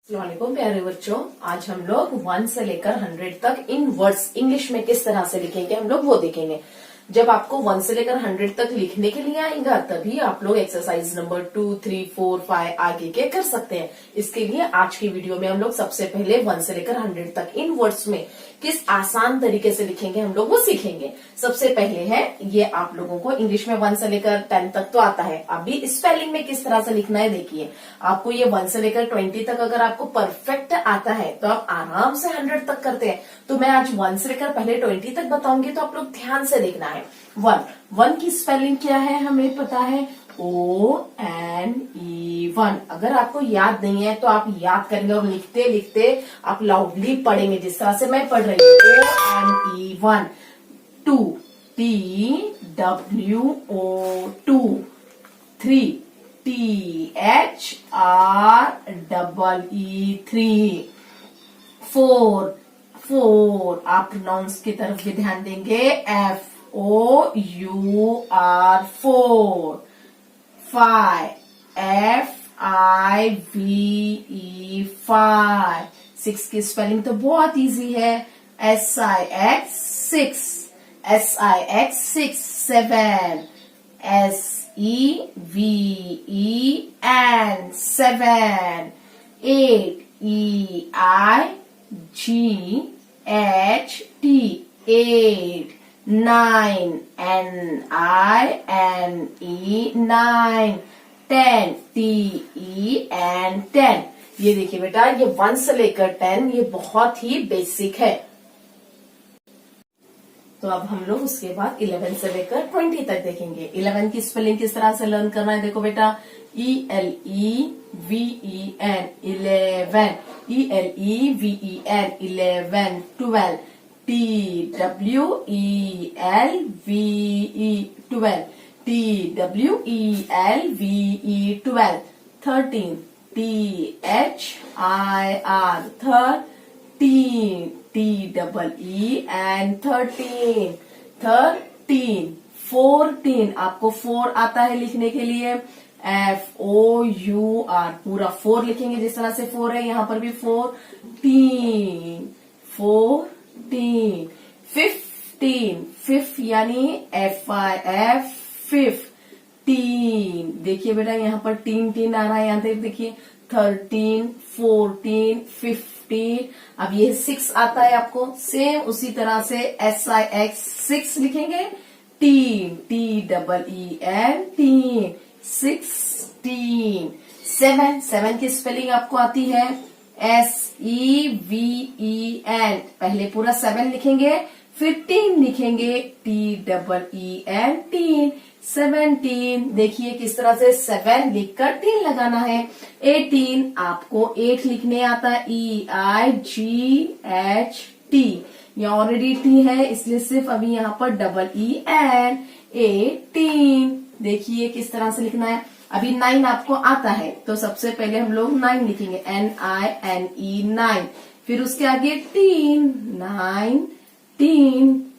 अस्सलामुअलैकुम प्यारे बच्चों, आज हम लोग 1 से लेकर 100 तक इन वर्ड्स इंग्लिश में किस तरह से लिखेंगे हम लोग वो देखेंगे। जब आपको 1 से लेकर 100 तक लिखने के लिए आएगा तभी आप लोग एक्सरसाइज नंबर 2, 3, 4, 5 आगे के कर सकते हैं। इसके लिए आज की वीडियो में हम लोग सबसे पहले 1 से लेकर 100 तक इन वर्ड्स में किस आसान तरीके से लिखेंगे हम लोग वो सीखेंगे। सबसे पहले है ये, आप लोगों को इंग्लिश में 1 से लेकर 10 तक तो आता है, अभी स्पेलिंग में किस तरह से लिखना है देखिए। आपको ये 1 से लेकर 20 तक अगर आपको परफेक्ट आता है तो आप आराम से 100 तक करते हैं। तो मैं आज 1 से लेकर पहले 20 तक बताऊंगी, तो आप लोग ध्यान से देखना है। 1 की स्पेलिंग क्या है हमें पता है, ONE 1। अगर आपको याद नहीं है तो आप याद करेंगे और लिखते लिखते आप लाउडली पढ़ेंगे जिस तरह से मैं पढ़ रही हूँ। ONE 1। 2 TWO 3 THREE 4 आप प्रोनाउंस की तरफ भी ध्यान देंगे, FOUR 4। 5 FIVE 5। 6 की स्पेलिंग तो बहुत इजी है, SIX 6। 7 SEVEN 7। 8 EIGHT 8। 9 NINE 9। 10 TEN 10। ये देखिए बेटा, ये 1 से लेकर 10 ये बहुत ही बेसिक है। तो अब हम लोग उसके बाद 11 से लेकर 20 तक देखेंगे। 11 की स्पेलिंग किस तरह से लर्न करना है देखो बेटा, ELEVEN 11। ELEVEN 11। 12 TWELVE 12। TWELVE 12। 13 THIR 13। TEEN 13। 14 आपको 4 आता है लिखने के लिए, FOUR पूरा 4 लिखेंगे जिस तरह से 4 है, यहां पर भी 14। 15 यानी FIF 15। देखिए बेटा यहाँ पर टीन आ रहा है, यहाँ तक देखिए 13 14 15। अब ये 6 आता है आपको, सेम उसी तरह से SIX 6 लिखेंगे, TEEN टीन 16। 7 की स्पेलिंग आपको आती है, SEVEN पहले पूरा 7 लिखेंगे, फिर 10 लिखेंगे, TEEN 17। देखिए किस तरह से 7 लिखकर 10 लगाना है। 18 आपको 8 लिखने आता है, EIGHT। ये ऑलरेडी टी है इसलिए सिर्फ अभी यहाँ पर EEN 18। देखिए किस तरह से लिखना है। अभी 9 आपको आता है तो सबसे पहले हम लोग 9 लिखेंगे, NINE 9। फिर उसके आगे 19।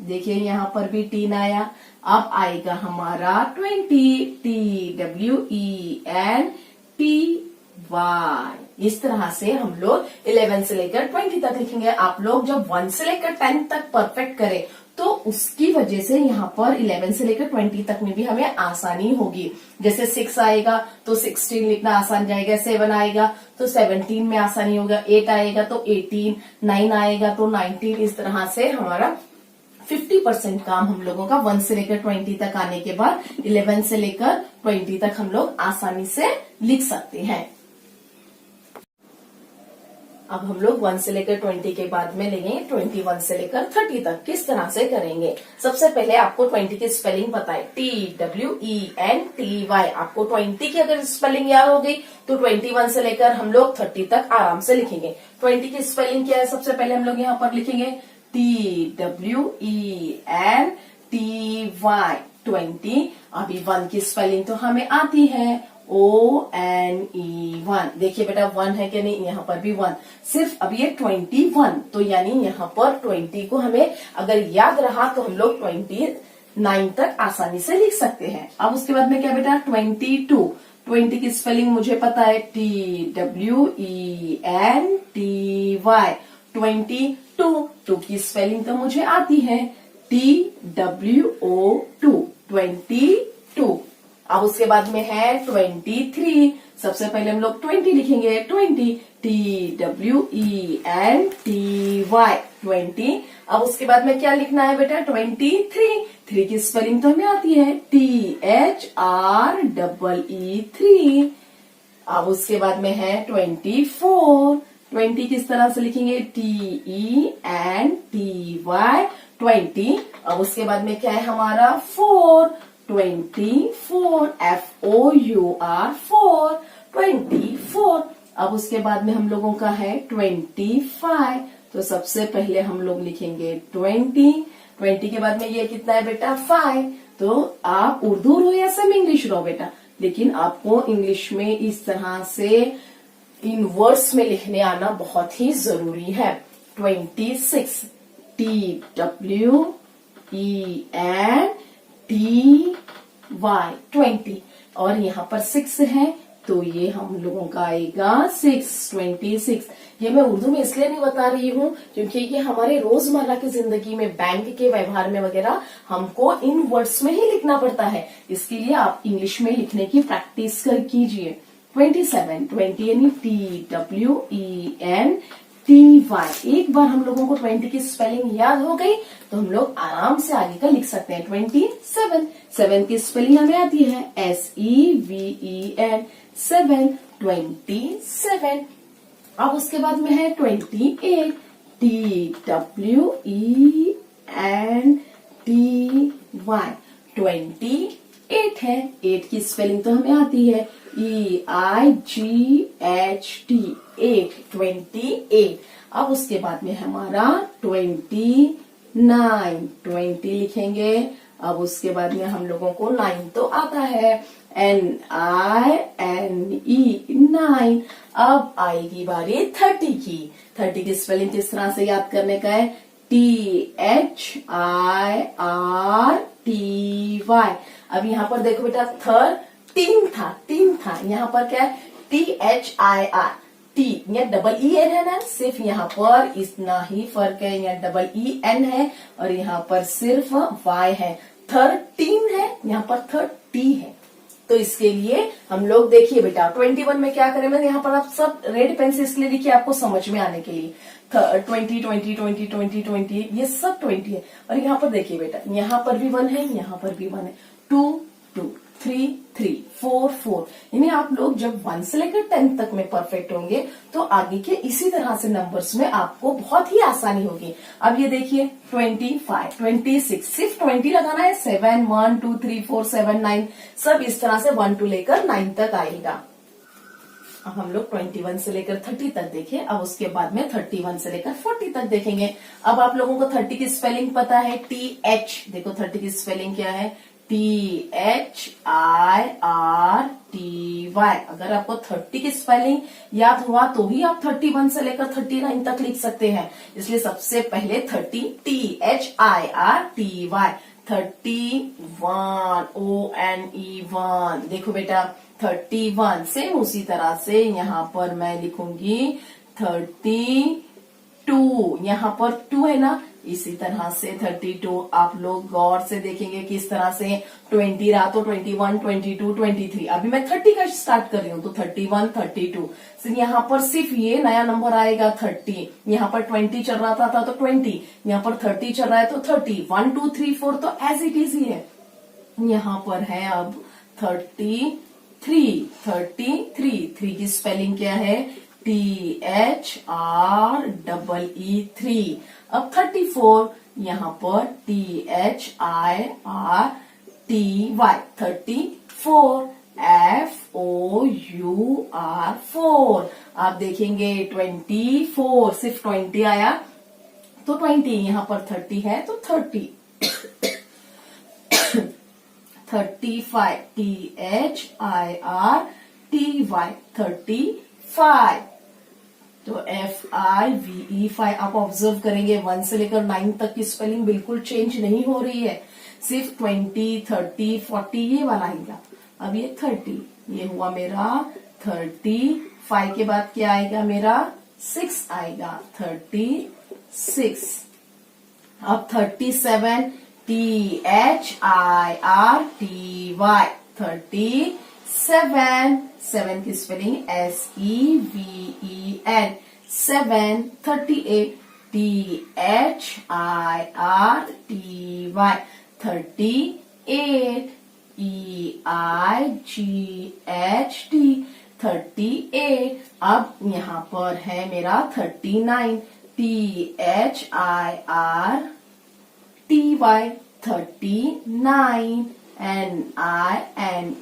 देखिए यहाँ पर भी 10 आया। अब आएगा हमारा 20, TWEN TY। इस तरह से हम लोग 11 से लेकर 20 तक लिखेंगे। आप लोग जब 1 से लेकर 10 तक परफेक्ट करें तो उसकी वजह से यहाँ पर 11 से लेकर 20 तक में भी हमें आसानी होगी। जैसे 6 आएगा तो 16 लिखना आसान जाएगा, 7 आएगा तो 17 में आसानी होगा, 8 आएगा तो 18, 9 आएगा तो 19। इस तरह से हमारा 50% काम हम लोगों का 1 से लेकर 20 तक आने के बाद 11 से लेकर 20 तक हम लोग आसानी से लिख सकते हैं। अब हम लोग 1 से लेकर 20 के बाद में लेंगे 21 से लेकर 30 तक। किस तरह से करेंगे, सबसे पहले आपको 20 की स्पेलिंग पता है, TWENTY। आपको 20 की अगर स्पेलिंग याद हो गई तो 21 से लेकर हम लोग 30 तक आराम से लिखेंगे। 20 की स्पेलिंग क्या है, सबसे पहले हम लोग यहाँ पर लिखेंगे TWENTY 20। अभी 1 की स्पेलिंग तो हमें आती है, ONE 1। देखिए बेटा 1 है कि नहीं, यहाँ पर भी 1, सिर्फ अब ये 21 तो यानी यहाँ पर 20 को हमें अगर याद रहा तो हम लोग 29 तक आसानी से लिख सकते हैं। अब उसके बाद में क्या बेटा 22 20 की स्पेलिंग मुझे पता है, TWENTY। 22, 2 की स्पेलिंग तो मुझे आती है, TWO2, 22। अब उसके बाद में है 23। सबसे पहले हम लोग 20 लिखेंगे, 20, TWENTY, 20। अब उसके बाद में क्या लिखना है बेटा, 23। 3 की स्पेलिंग तो हमें आती है, THREE3। अब उसके बाद में है 24। 20 किस तरह से लिखेंगे, TENTY, 20। अब उसके बाद में क्या है हमारा, 4, 24, FOUR, 4, 24। अब उसके बाद में हम लोगों का है 25। तो सबसे पहले हम लोग लिखेंगे 20। 20 के बाद में ये कितना है बेटा, 5। तो आप उर्दू रो या सेमी इंग्लिश रो बेटा, लेकिन आपको इंग्लिश में इस तरह से इन वर्ड्स में लिखने आना बहुत ही जरूरी है। 26, TWENTY, 20। और यहाँ पर 6 है, तो ये हम लोगों का आएगा 6, 26। ये मैं उर्दू में इसलिए नहीं बता रही हूँ क्योंकि ये हमारे रोजमर्रा की जिंदगी में, बैंक के व्यवहार में वगैरह हमको इन वर्ड्स में ही लिखना पड़ता है, इसके लिए आप इंग्लिश में लिखने की प्रैक्टिस कीजिए। 27, 20 यानी TWENTY। एक बार हम लोगों को 20 की स्पेलिंग याद हो गई तो हम लोग आराम से आगे का लिख सकते हैं। 27, 7 की स्पेलिंग हमें आती है, SEVEN, 7, 27। अब उसके बाद में है 28, TWENTY, 28 है। 8 की स्पेलिंग तो हमें आती है, EIGHT, 8, 28। अब उसके बाद में हमारा 29, 20 लिखेंगे। अब उसके बाद में हम लोगों को 9 तो आता है, NINE, 9। अब आएगी बारी 30 की। 30 की स्पेलिंग किस तरह से याद करने का है, THIRTY। अब यहाँ पर देखो बेटा, 13 था, 3 था, यहाँ पर क्या है, THIR, T, यहाँ EEN है ना, सिर्फ यहाँ पर इतना ही फर्क है, यहाँ EEN है और यहाँ पर सिर्फ Y है। 13 है, यहाँ पर 30 है। तो इसके लिए हम लोग देखिए बेटा 21 में क्या करें, मैं यहाँ पर आप सब रेड पेन से इसलिए लिखिए आपको समझ में आने के लिए। 20, 20, 20, 20, 20, ये सब 20 है। और यहाँ पर देखिए बेटा, यहाँ पर भी 1 है, यहाँ पर भी 1 है, 2, 2, 3, 3, 4, 4। यानी आप लोग जब 1 से लेकर 10 तक में परफेक्ट होंगे तो आगे के इसी तरह से नंबर्स में आपको बहुत ही आसानी होगी। अब ये देखिए 25, 26, सिर्फ 20 लगाना है, 7, 1, 2, 3, 4, 7, 9, सब इस तरह से 1 to लेकर 9 तक आएगा। अब हम लोग 21 से लेकर 30 तक देखें। अब उसके बाद में 31 से लेकर 40 तक देखेंगे। अब आप लोगों को 30 की स्पेलिंग पता है, TH। देखो 30 की स्पेलिंग क्या है, THIRTY। अगर आपको 30 की स्पेलिंग याद हुआ तो ही आप 31 से लेकर 39 तक लिख सकते हैं। इसलिए सबसे पहले 30, THIRTY, 31, ONE1। देखो बेटा 31 से उसी तरह से यहाँ पर मैं लिखूंगी 32, यहाँ पर 2 है ना, इसी तरह से 32। आप लोग गौर से देखेंगे किस तरह से 20 रहा तो 21, 22, 23। अभी मैं 30 का स्टार्ट कर रही हूँ तो 31, 32। फिर यहाँ पर सिर्फ ये नया नंबर आएगा 30। यहाँ पर 20 चल रहा था तो 20, यहाँ पर 30 चल रहा है तो 30। 1, 2, 3, 4 तो एज इट इज ही है। यहाँ पर है अब 33, 3 की स्पेलिंग क्या है, THREE3। अब 34, यहाँ पर THIRTY, 34, FOUR, 4। आप देखेंगे 24, सिर्फ 20 आया तो 20, यहाँ पर 30 है तो 30। 35, THIRTY, 35। तो FIVE, 5। आप ऑब्जर्व करेंगे 1 से लेकर 9 तक की स्पेलिंग बिल्कुल चेंज नहीं हो रही है, सिर्फ 20, 30, 40 ये वाला आएगा। अब ये 30, ये हुआ मेरा 30। 5 के बाद क्या आएगा मेरा 6 आएगा, 36। अब 37, THIRTY, 37। 7 की स्पेलिंग SEVEN, 7। 38, THIRTY, 38, EIGHT, 38। अब यहाँ पर है मेरा 39, THIRTY, 39, NINE,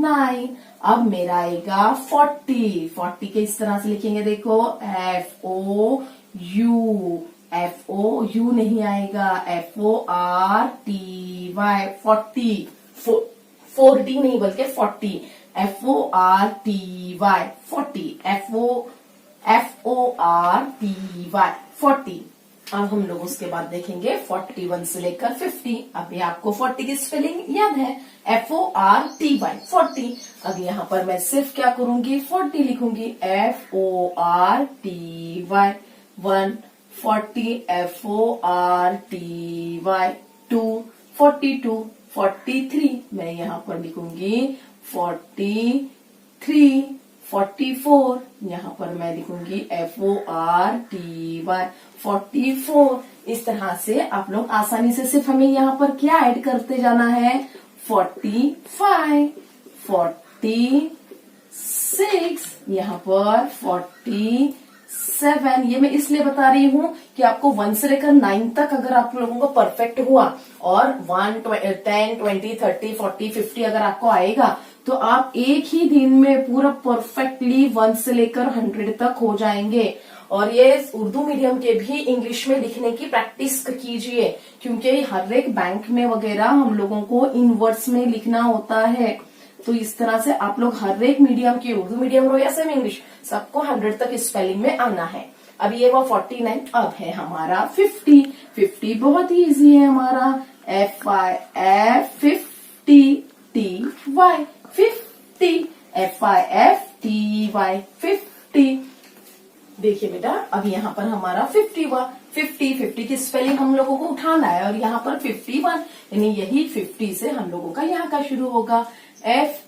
9। अब मेरा आएगा 40। 40 के इस तरह से लिखेंगे, देखो FOU नहीं आएगा, FORTY, 40, 40 नहीं बल्कि 40, FORTY, 40, FORTY, 40। अब हम लोग उसके बाद देखेंगे 41 से लेकर 50। अभी आपको 40 की स्पेलिंग याद है, FORTY, 40। अब यहाँ पर मैं सिर्फ क्या करूंगी, 40 लिखूंगी, FORTY, 1, 40, FORTY, 2, 42, 43। मैं यहाँ पर लिखूंगी 43, 44। यहाँ पर मैं लिखूंगी FORTY, 44। इस तरह से आप लोग आसानी से सिर्फ हमें यहाँ पर क्या ऐड करते जाना है, 45, 46, यहाँ पर 47। ये मैं इसलिए बता रही हूँ कि आपको 1 से लेकर 9 तक अगर आप लोगों को परफेक्ट हुआ और 1, 10, 20, 30, 40, 50 अगर आपको आएगा तो आप एक ही दिन में पूरा परफेक्टली 1 से लेकर 100 तक हो जाएंगे। और ये उर्दू मीडियम के भी इंग्लिश में लिखने की प्रैक्टिस कीजिए, क्योंकि हर एक बैंक में वगैरह हम लोगों को इन वर्ड्स में लिखना होता है। तो इस तरह से आप लोग हर एक मीडियम की, उर्दू मीडियम हो या सेम इंग्लिश, सबको 100 तक स्पेलिंग में आना है। अब ये वो 49। अब है हमारा 50। 50 बहुत ही इजी है हमारा, FIF, 50, TY, 50, FIFTY, 50। देखिए बेटा, अब यहाँ पर हमारा 50 हुआ। 50 की स्पेलिंग हम लोगों को उठाना है और यहाँ पर 51, यानी यही 50 से हम लोगों का यहाँ का शुरू होगा, FIFTY,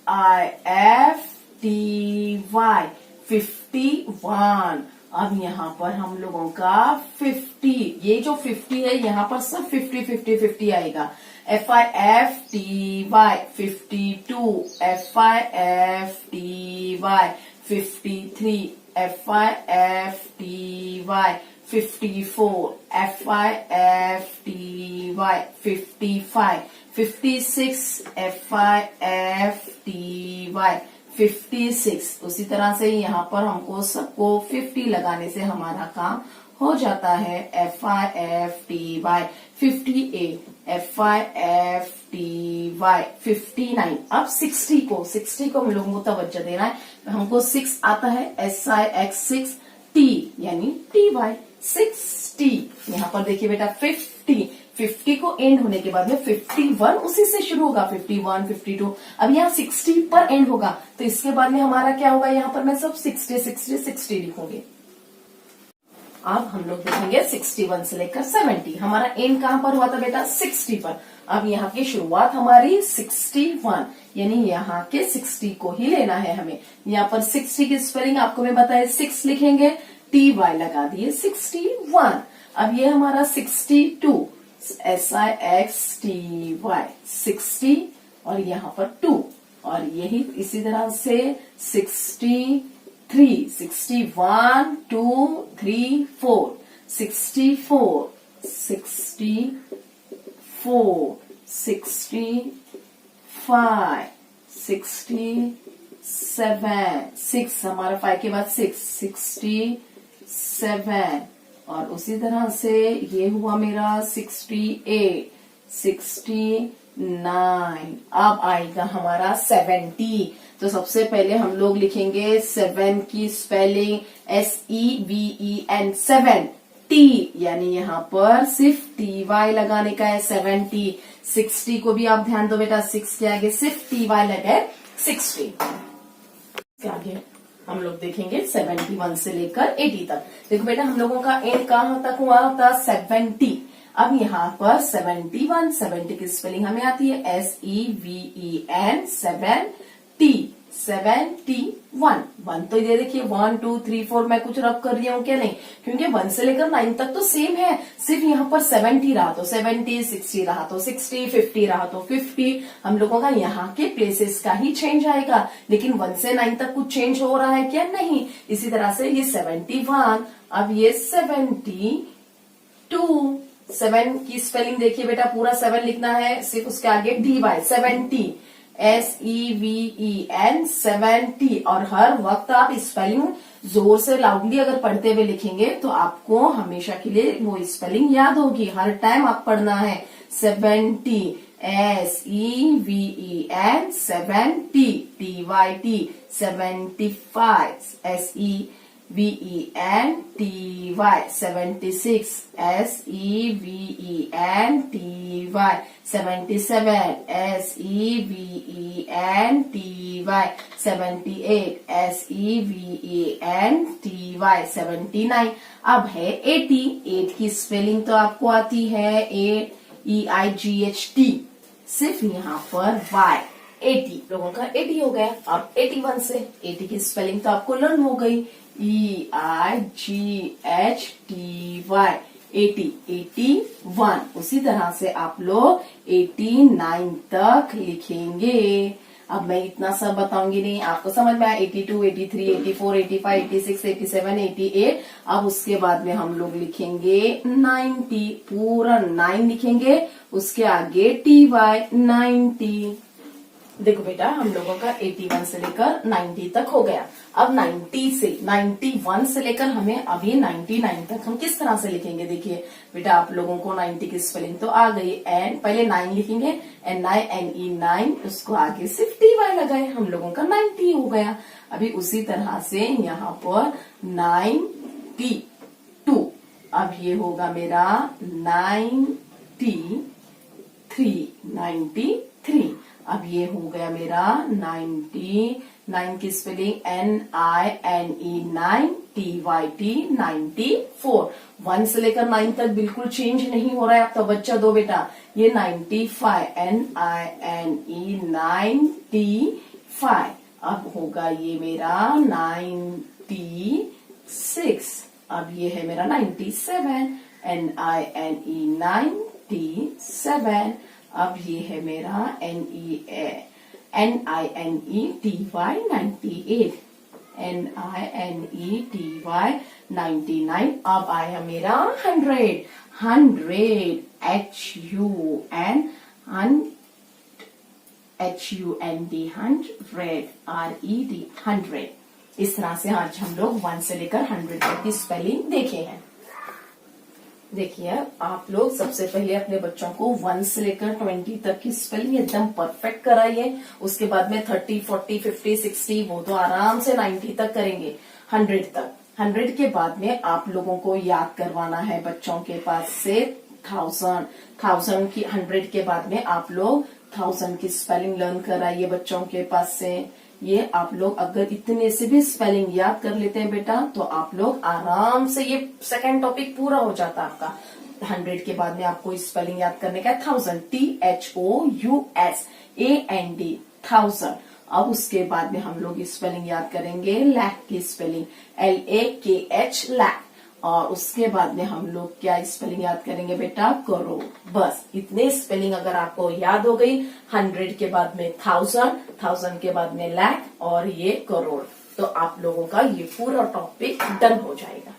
51। अब यहाँ पर हम लोगों का 50, ये जो 50 है यहाँ पर सब 50, 50, 50 आएगा। FIFTY, 52, FIFTY, 53, FIFTY, 54, FIFTY, 55, 56, FIFTY, 56। उसी तरह से यहाँ पर हमको सबको 50 लगाने से हमारा काम हो जाता है, FIFTY, 58, FIFTY, 59। अब 60 को हम लोगों को तवज्जो देना है। हमको 6 आता है, SIX, T यानी TY, 60। यहाँ पर देखिए बेटा 50 को एंड होने के बाद में 51 उसी से शुरू होगा, 51, 52। अब यहाँ 60 पर एंड होगा तो इसके बाद में हमारा क्या होगा, यहाँ पर मैं सब 60 लिखूंगी। अब हम लोग देखेंगे 61 से लेकर 70। हमारा एंड कहाँ पर हुआ था बेटा, 60 पर। अब यहाँ की शुरुआत हमारी 61, यानी यहाँ के 60 को ही लेना है हमें। यहाँ पर 60 की स्पेलिंग आपको मैं बताया, 6 लिखेंगे, TY लगा दिए, 61। अब ये हमारा 62, SIXTY, 60 और यहाँ पर 2, और यही इसी तरह से 63, 61, 2, 3, 4, 64, 65, 67, 6 हमारा 5 के बाद 6, 67, और उसी तरह से ये हुआ मेरा 68, 69। अब आएगा हमारा 70। तो सबसे पहले हम लोग लिखेंगे 7 की स्पेलिंग SEVEN, 7, T, यानी यहाँ पर सिर्फ TY लगाने का है, 70। 60 को भी आप ध्यान दो बेटा, 6 के आगे सिर्फ TY लगे, 60। आगे हम लोग देखेंगे 71 से लेकर 80 तक। देखो बेटा हम लोगों का एंड कहाँ तक हुआ था 70। अब यहाँ पर 71, 70 की स्पेलिंग हमें आती है SEVEN 71। तो ये देखिए 1 2 3 4 मैं कुछ रब कर रही हूँ क्या नहीं, क्योंकि 1 से लेकर 9 तक तो सेम है, सिर्फ यहाँ पर 70 रहा तो 70, 60 रहा तो 60, 50 रहा तो 50। हम लोगों का यहाँ के प्लेसेस का ही चेंज आएगा, लेकिन 1 से 9 तक कुछ चेंज हो रहा है क्या, नहीं। इसी तरह से ये 71, अब ये 72। 7 की स्पेलिंग देखिए बेटा, पूरा 7 लिखना है, सिर्फ उसके आगे DY 70, SEVEN 70। और हर वक्त आप स्पेलिंग जोर से लाउडली अगर पढ़ते हुए लिखेंगे तो आपको हमेशा के लिए वो स्पेलिंग याद होगी, हर टाइम आप पढ़ना है 70, SEVEN 70, TYT 75, SEVEN TY 76, SEVEN TY 77, SEVEN TY 78, SEVEN TY 79। अब है 80। 8 की स्पेलिंग तो आपको आती है AEIGHT, सिर्फ यहाँ पर Y 80। लोगों का 80 हो गया। अब 81 से 80 की स्पेलिंग तो आपको लर्न हो गई EIGHTY 80, 81। उसी तरह से आप लोग 89 तक लिखेंगे। अब मैं इतना सब बताऊंगी नहीं, आपको समझ में आया। 82, 83, 84, 85, 86, 87, 88। अब उसके बाद में हम लोग लिखेंगे 90, पूरा 9 लिखेंगे, उसके आगे TY 90। देखो बेटा हम लोगों का 81 से लेकर 90 तक हो गया। अब 91 से लेकर हमें अभी 99 तक हम किस तरह से लिखेंगे, देखिए बेटा आप लोगों को 90 की स्पेलिंग तो आ गई। एंड पहले 9 लिखेंगे, NINE 9, उसको आगे सिर्फ TY लगाए, हम लोगों का 90 हो गया। अभी उसी तरह से यहाँ पर 92, अब ये होगा मेरा 93। अब ये हो गया मेरा 99 की स्पेलिंग NINE 9, TYT 94। 1 से लेकर 9 तक बिल्कुल चेंज नहीं हो रहा है, आप तो बच्चा दो बेटा। ये 95, NINE 95। अब होगा ये मेरा 96। अब ये है मेरा 97, NINE 97। अब ये है मेरा NINE TY 98, NINE TY 99। अब आया मेरा 100 HUN HUND 100 RED 100। इस तरह से आज हम लोग 1 से लेकर 100 तक की स्पेलिंग देखे हैं। देखिए आप लोग सबसे पहले अपने बच्चों को 1 से लेकर 20 तक की स्पेलिंग एकदम परफेक्ट कराइए। उसके बाद में 30, 40, 50, 60 वो तो आराम से 90 तक करेंगे। 100 तक, 100 के बाद में आप लोगों को याद करवाना है बच्चों के पास से 1000 की। 100 के बाद में आप लोग 1000 की स्पेलिंग लर्न कराइए बच्चों के पास से। ये आप लोग अगर इतने से भी स्पेलिंग याद कर लेते हैं बेटा तो आप लोग आराम से, ये सेकंड टॉपिक पूरा हो जाता है आपका। 100 के बाद में आपको स्पेलिंग याद करने का है 1000 THOUSAND 1000। अब उसके बाद में हम लोग स्पेलिंग याद करेंगे लाख की स्पेलिंग LAKH लाख। और उसके बाद में हम लोग क्या स्पेलिंग याद करेंगे बेटा, करोड़। बस इतने स्पेलिंग अगर आपको याद हो गई, 100 के बाद में 1000 के बाद में लाख और ये करोड़, तो आप लोगों का ये पूरा टॉपिक डन हो जाएगा।